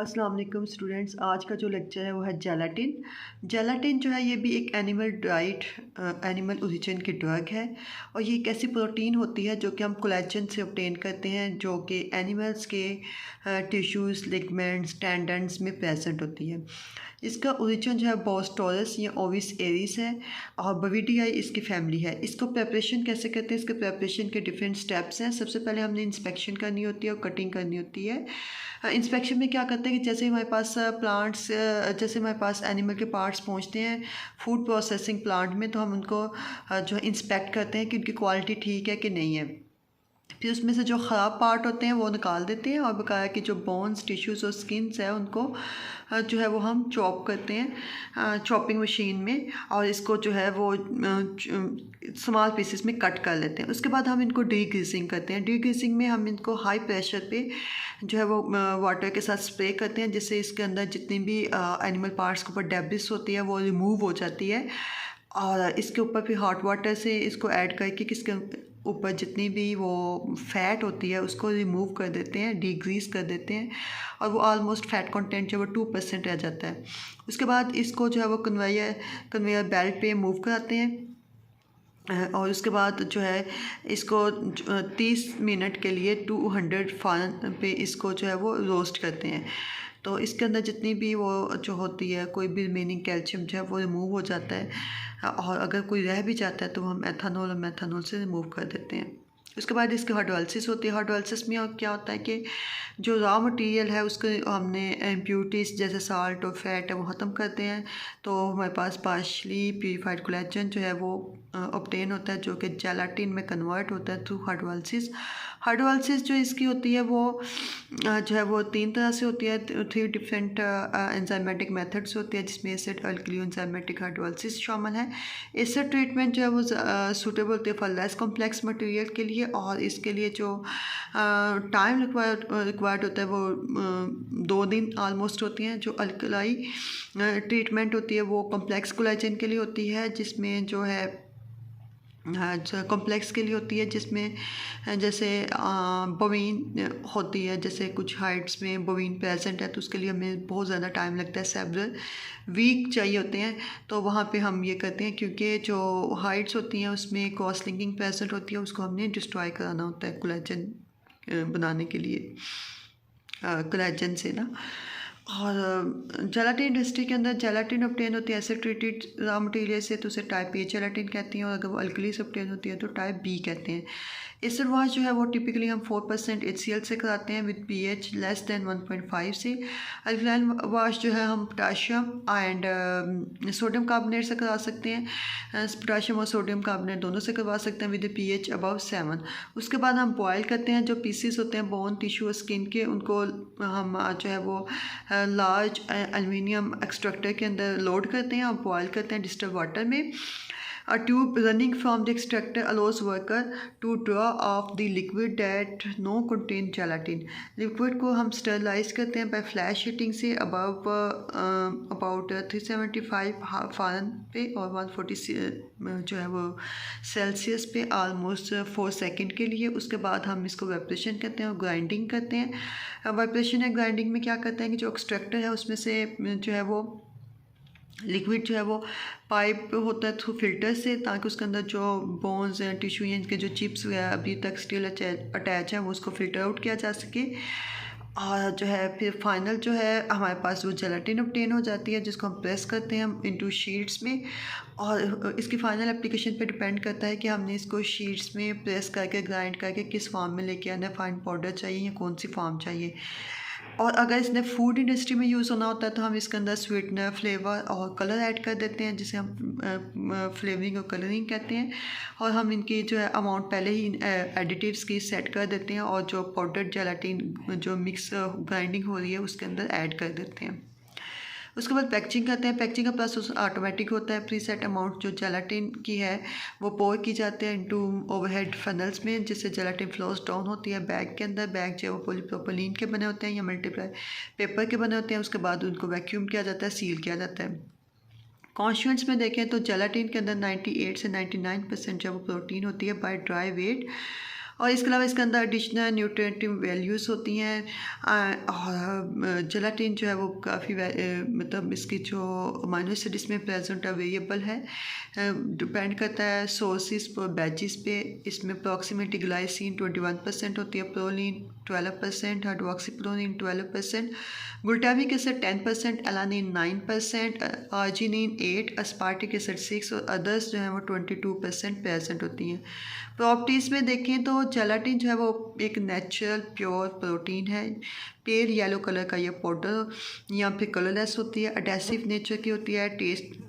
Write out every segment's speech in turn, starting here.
अस्सलाम वालेकुम स्टूडेंट्स। आज का जो लेक्चर है वो है जेलाटिन। जेलाटिन जो है ये भी एक एनिमल डाइट एनिमल ओरिजिन की ड्रग है और ये एक ऐसी प्रोटीन होती है जो कि हम कोलेजन से ऑब्टेन करते हैं, जो कि एनिमल्स के टिश्यूज़, लिगमेंट्स, टेंडन्स में प्रेजेंट होती है। इसका ओरिजिन जो है बॉस टॉरस या ओविस एरिस है और बविडियाई इसकी फैमिली है। इसको प्रेपरेशन कैसे करते हैं, इसके प्रेपरेशन के डिफरेंट स्टेप्स हैं। सबसे पहले हमने इंस्पेक्शन करनी होती है और कटिंग करनी होती है। इंस्पेक्शन में क्या करते हैं कि जैसे हमारे पास प्लांट्स जैसे हमारे पास एनिमल के पार्ट्स पहुंचते हैं फूड प्रोसेसिंग प्लांट में, तो हम उनको जो है इंस्पेक्ट करते हैं कि उनकी क्वालिटी ठीक है कि नहीं है। फिर उसमें से जो ख़राब पार्ट होते हैं वो निकाल देते हैं और बकाया कि जो बोन्स, टिश्यूज़ और स्किन्स है उनको जो है वो हम चॉप करते हैं चॉपिंग मशीन में, और इसको जो है वो स्मॉल पीसेस में कट कर लेते हैं। उसके बाद हम इनको डीग्रीसिंग करते हैं। डीग्रीसिंग में हम इनको हाई प्रेशर पे जो है वो वाटर के साथ स्प्रे करते हैं, जिससे इसके अंदर जितनी भी एनिमल पार्ट्स के ऊपर डेब्रिस होती है वो रिमूव हो जाती है। और इसके ऊपर फिर हॉट वाटर से इसको ऐड करके किसके ऊपर जितनी भी वो फ़ैट होती है उसको रिमूव कर देते हैं, डिग्रीस कर देते हैं, और वो ऑलमोस्ट फ़ैट कंटेंट जो वो 2% रह जाता है। उसके बाद इसको जो है वो कन्वेयर बेल्ट पे मूव कराते हैं और उसके बाद जो है इसको 30 मिनट के लिए 200 फ़ारेनहाइट पे इसको जो है वो रोस्ट करते हैं। तो इसके अंदर जितनी भी वो जो होती है कोई भी रिमेनिंग कैल्शियम जो है वो रिमूव हो जाता है, और अगर कोई रह भी जाता है तो हम एथानॉल और मेथानॉल से रिमूव कर देते हैं। उसके बाद इसकी हाइड्रोलिसिस होती है। हाइड्रोलिसिस में क्या होता है कि जो रॉ मटेरियल है उसको हमने इम्प्योरिटीज़ जैसे साल्ट और फैट है वो ख़त्म करते हैं, तो हमारे पास पार्शली प्यूरिफाइड कोलेजन जो है वो ऑब्टेन होता है, जो कि जेलाटिन में कन्वर्ट होता है थ्रू हाइड्रोलिसिस। हाइड्रोलिसिस जो इसकी होती है वो जो है वो 3 तरह से होती है, 3 डिफरेंट एंजाइमेटिक मेथड्स होती है, जिसमें एसिड अल्कली एंजाइमेटिक हाइड्रोलिसिस शामिल है। एसिड ट्रीटमेंट जो है वो सूटेबल होती है फॉर लेस कॉम्प्लेक्स मटेरियल के लिए, और इसके लिए जो टाइम रिक्वायर्ड होता है वो 2 दिन आलमोस्ट होती हैं। जो अल्कलाई ट्रीटमेंट होती है वो कॉम्प्लेक्स कोलेजन के लिए होती है, जिसमें जो है कॉम्प्लेक्स के लिए होती है, जिसमें जैसे बोवीन होती है, जैसे कुछ हाइट्स में बोवीन प्रेजेंट है तो उसके लिए हमें बहुत ज़्यादा टाइम लगता है, सेवरल वीक चाहिए होते हैं। तो वहाँ पे हम ये करते हैं, क्योंकि जो हाइट्स होती हैं उसमें क्रॉस लिंकिंग प्रेजेंट होती है, उसको हमने डिस्ट्रॉय कराना होता है कोलेजन बनाने के लिए, कोलेजन से ना। और जेलाटिन इंडस्ट्री के अंदर जेलाटिन ऑब्टेन होती है ऐसे ट्रीटेड रॉ मटेरियल से, तो उसे टाइप ए जेलाटिन कहती हैं, और अगर वो अल्कली से ऑब्टेन होती है तो टाइप बी कहते हैं। एसिड वॉश जो है वो टिपिकली हम 4% HCl से कराते हैं विद pH लेस दैन 1.5 से। अल्कलाइन वॉश जो है हम पोटाशियम एंड सोडियम कार्बोनेट से करा सकते हैं, पोटाशियम और सोडियम कार्बोनेट दोनों से करवा सकते हैं विद pH अबव 7। उसके बाद हम बॉयल करते हैं जो पीसीस होते हैं बोन, टिश्यू और स्किन के, उनको हम जो है वो लार्ज एल्युमिनियम एक्सट्रैक्टर के अंदर लोड करते हैं और बॉयल करते हैं डिस्टर्ब वाटर में। A tube running from the extractor allows worker to draw off the liquid that no contain gelatin. Liquid को हम स्टरलाइज करते हैं बाय फ्लैश हीटिंग से अबव अबाउट 375 फ़ारेनहाइट पे और 140 जो है वो सेल्सियस पे ऑलमोस्ट 4 सेकंड के लिए। उसके बाद हम इसको वेपरेशन करते हैं और ग्राइंडिंग करते हैं। वेपरेशन या ग्राइंडिंग में क्या करते हैं कि जो एक्सट्रैक्टर है उसमें से जो है वो लिक्विड जो है वो पाइप होता है थ्रू फिल्टर से, ताकि उसके अंदर जो बोन्स हैं, टिश्यू हैं, इनके जो चिप्स वगैरह अभी तक स्टिल अटैच है वो उसको फिल्टर आउट किया जा सके। और जो है फिर फाइनल जो है हमारे पास वो जेलाटिन ऑब्टेन हो जाती है, जिसको हम प्रेस करते हैं इनटू शीट्स में, और इसकी फ़ाइनल एप्लीकेशन पे डिपेंड करता है कि हमने इसको शीट्स में प्रेस करके ग्राइंड करके किस फॉर्म में लेके आना है, फाइन पाउडर चाहिए या कौन सी फॉर्म चाहिए। और अगर इसने फूड इंडस्ट्री में यूज़ होना होता है तो हम इसके अंदर स्वीटनर, फ्लेवर और कलर ऐड कर देते हैं, जिसे हम फ्लेवरिंग और कलरिंग कहते हैं, और हम इनकी जो है अमाउंट पहले ही एडिटिव्स की सेट कर देते हैं, और जो पाउडर्ड जेलाटिन जो मिक्स ग्राइंडिंग हो रही है उसके अंदर ऐड कर देते हैं। उसके बाद पैकेजिंग करते हैं। पैकेजिंग का प्रोसेस ऑटोमेटिक होता है। प्री सेट अमाउंट जो जेलाटिन की है वो पोर की जाते हैं इनटू ओवरहेड फनल्स में, जिससे जेलाटिन फ्लोज डाउन होती है बैग के अंदर। बैग जो है वो पॉलीप्रोपिलीन के बने होते हैं या मल्टीप्लाई पेपर के बने होते हैं। उसके बाद उनको वैक्यूम किया जाता है, सील किया जाता है। कॉन्स्टिट्यूएंट्स में देखें तो जेलाटिन के अंदर 98 से 99% जो वो प्रोटीन होती है बाय ड्राई वेट, और इसके अलावा इसके अंदर एडिशनल न्यूट्रिएंटिव वैल्यूज़ होती हैं। और जेलाटिन जो है वो काफ़ी मतलब इसकी जो अमाइनो एसिड इसमें प्रेजेंट है वेरिएबल है, डिपेंड करता है सोर्सेज पर, बैचेस पे। इसमें अप्रॉक्सीमेटली ग्लाइसिन 21% होती है, proline 12%, hydroxyproline 12%, glutamic acid 10%, alanine 9%, arginine 8, aspartic acid 6 और अदर्स जो है वो 22% प्रेजेंट होती हैं। प्रॉपर्टीज़ में देखें तो जेलाटिन जो है वो एक नेचुरल प्योर प्रोटीन है। पेल येलो कलर का ये पाउडर या फिर कलरलेस होती है, एडेसिव नेचर की होती है,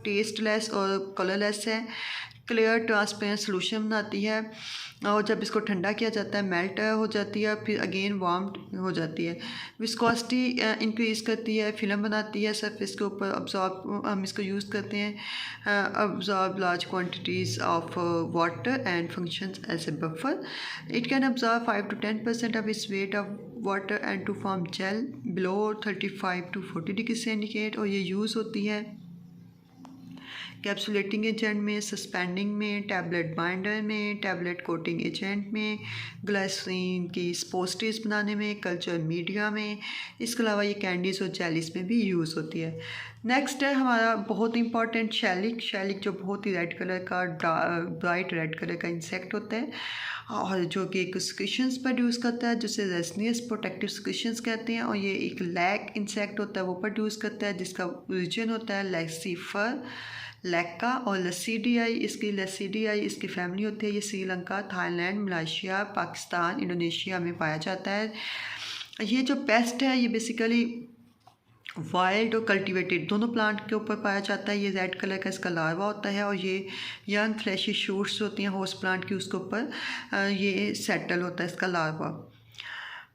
टेस्टलेस और कलरलेस है, क्लियर ट्रांसपेरेंट सोल्यूशन बनाती है। और जब इसको ठंडा किया जाता है मेल्ट हो जाती है, फिर अगेन वार्म हो जाती है। विस्कोसिटी इंक्रीज़ करती है, फिल्म बनाती है सरफेस के ऊपर, अब्जॉर्ब हम इसको यूज़ करते हैं, absorb large quantities of water and functions as a buffer. It can absorb 5 to 10% of its weight of water and to form gel below 35 to 40 degree centigrade. और ये यूज़ होती है कैप्सुलेटिंग एजेंट में, suspending में, tablet binder में, tablet coating agent में, glycerine की suppositories बनाने में, कल्चर मीडिया में। इसके अलावा ये कैंडीज़ और जेलीस में भी यूज़ होती है। नेक्स्ट है हमारा बहुत इंपॉर्टेंट शैलिक। शैलिक जो बहुत ही रेड कलर का, ब्राइट रेड कलर का इंसेक्ट होता है और जो कि एक सिक्रीशंस प्रोड्यूस करता है जिसे रेजनियस प्रोटेक्टिव सिक्रीशंस कहते हैं। और ये एक लैक इंसेक्ट होता है वो प्रोड्यूस करता है जिसका ओरिजिन होता है लैक्सीफर लैक्का। और लसीडियाई इसकी फैमिली होती है। ये Sri Lanka, Thailand, Malaysia, Pakistan, Indonesia में पाया जाता है। ये जो पेस्ट है ये बेसिकली वाइल्ड और कल्टीवेटेड दोनों प्लांट के ऊपर पाया जाता है। ये रेड कलर का इसका लार्वा होता है और ये यंग फ्लैशी शूट्स होती हैं होस्ट प्लांट की, उसके ऊपर ये सेटल होता है इसका लार्वा।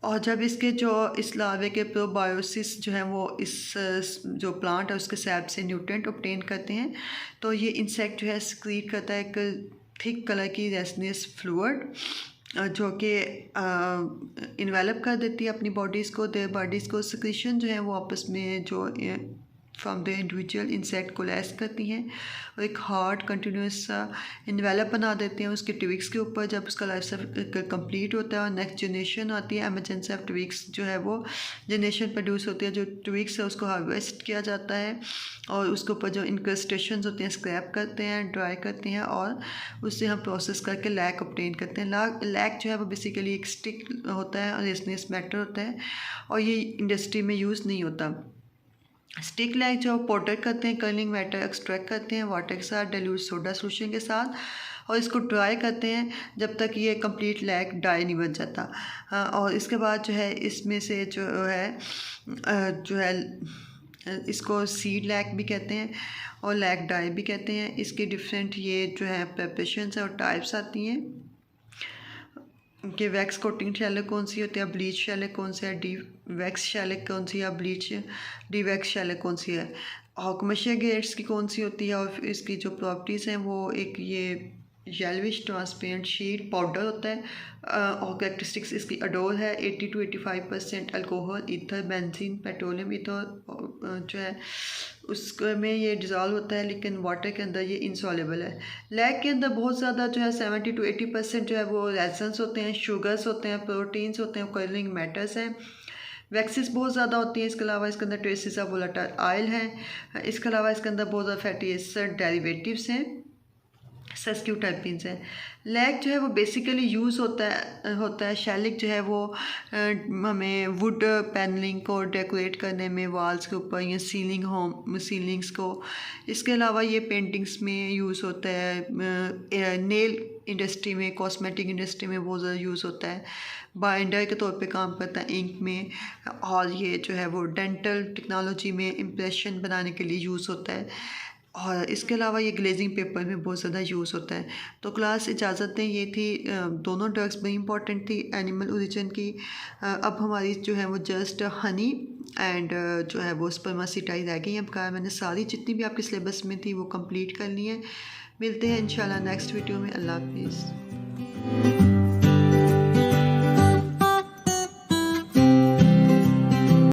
और जब इसके जो इस लार्वे के प्रोबायोसिस जो है वो इस जो प्लांट है उसके सैप से न्यूट्रिएंट ऑब्टेन करते हैं, तो ये इंसेक्ट जो है सक्रीट करता है एक थिक कलर की रेजनियस फ्लूइड जो कि इन्वेलप कर देती है अपनी बॉडीज़ को। देयर बॉडीज़ को सिक्रीशन जो है वो आपस में जो फ्रॉम द इंडिविजुअल इंसेक्ट कोलैस करती हैं और एक हार्ड कंटिन्यूस इन्वेलप बना देते हैं उसके ट्विक्स के ऊपर। जब उसका लाइफ साइकिल कंप्लीट होता है और नेक्स्ट जनरेशन आती है, एमरजेंसी ऑफ ट्विक्स जो है वो जनरेशन प्रोड्यूस होती है। जो ट्विक्स है उसको हार्वेस्ट किया जाता है और उसके ऊपर जो इंक्रस्टेशंस होते हैं स्क्रैप करते हैं, ड्राई करते हैं और उससे हम प्रोसेस करके लैक ऑब्टेन करते हैं। लैक जो है वो बेसिकली एक स्टिक होता है और रेजनियस मैटर होता है और ये इंडस्ट्री में यूज़ नहीं होता। स्टिक लैक जो पाउडर करते हैं, कर्लिंग मैटर एक्सट्रैक्ट करते हैं वाटर के साथ, डाइल्यूट सोडा सोल्यूशन के साथ और इसको ड्राई करते हैं जब तक ये कंप्लीट लैक डाई नहीं बन जाता। और इसके बाद जो है इसमें से जो है इसको सीड लैक भी कहते हैं और लैक डाई भी कहते हैं। इसकी डिफरेंट ये जो है प्रिपरेशंस और टाइप्स आती हैं कि वैक्स कोटिंग शैलक कौन सी होती है, ब्लीच शैलक कौन सी है, डी वैक्स शैलक कौन सी है, ब्लीच डी वैक्स शैलक कौन सी है, और कमर्शियल ग्रेड्स की कौन सी होती है। और इसकी जो प्रॉपर्टीज़ हैं वो एक ये येलोविश ट्रांसपेरेंट शीट पाउडर होता है और कैरेक्टरिस्टिक्स इसकी अडोल है 80 to 85% alcohol, ether, benzene, petroleum ether जो है उसमें ये डिज़ोल्व होता है लेकिन वाटर के अंदर ये इंसॉल्युबल है। लैक के अंदर बहुत ज़्यादा जो है 70 to 80% जो है वो रेजन्स होते हैं, शुगर्स होते हैं, प्रोटीन्स होते हैं, कर्लिंग मैटर्स हैं, वैक्सीज बहुत ज़्यादा होती हैं। इसके अलावा इसके अंदर ट्रेसेस ऑफ वोलेटाइल ऑयल हैं। इसके अलावा इसके अंदर बहुत ज़्यादा फैटी एसिड डेरिवेटिव्स हैं, सस्क्यू टर्पीन्स हैं। लैक जो है वो बेसिकली यूज़ होता है शैलिक जो है वो हमें वुड पैनलिंग को डेकोरेट करने में, वॉल्स के ऊपर या सीलिंग्स को। इसके अलावा ये पेंटिंग्स में यूज़ होता है, नेल इंडस्ट्री में, कॉस्मेटिक इंडस्ट्री में बहुत ज़्यादा यूज़ होता है, बाइंडर के तौर पे काम करता है इंक में, और ये जो है वो डेंटल टेक्नोलॉजी में इम्प्रेशन बनाने के लिए यूज़ होता है। और इसके अलावा ये ग्लेजिंग पेपर में बहुत ज़्यादा यूज़ होता है। तो क्लास इजाज़त दें, ये थी दोनों ड्रग्स बड़ी इंपॉर्टेंट थी एनिमल ओरिजिन की। अब हमारी जो है वो जस्ट हनी एंड जो है वो स्पर्मासिटाई रह गई हैं। अब मैंने सारी जितनी भी आपके सिलेबस में थी वो कंप्लीट कर ली है। मिलते हैं इंशाल्लाह नेक्स्ट वीडियो में। अल्लाह हाफिज़।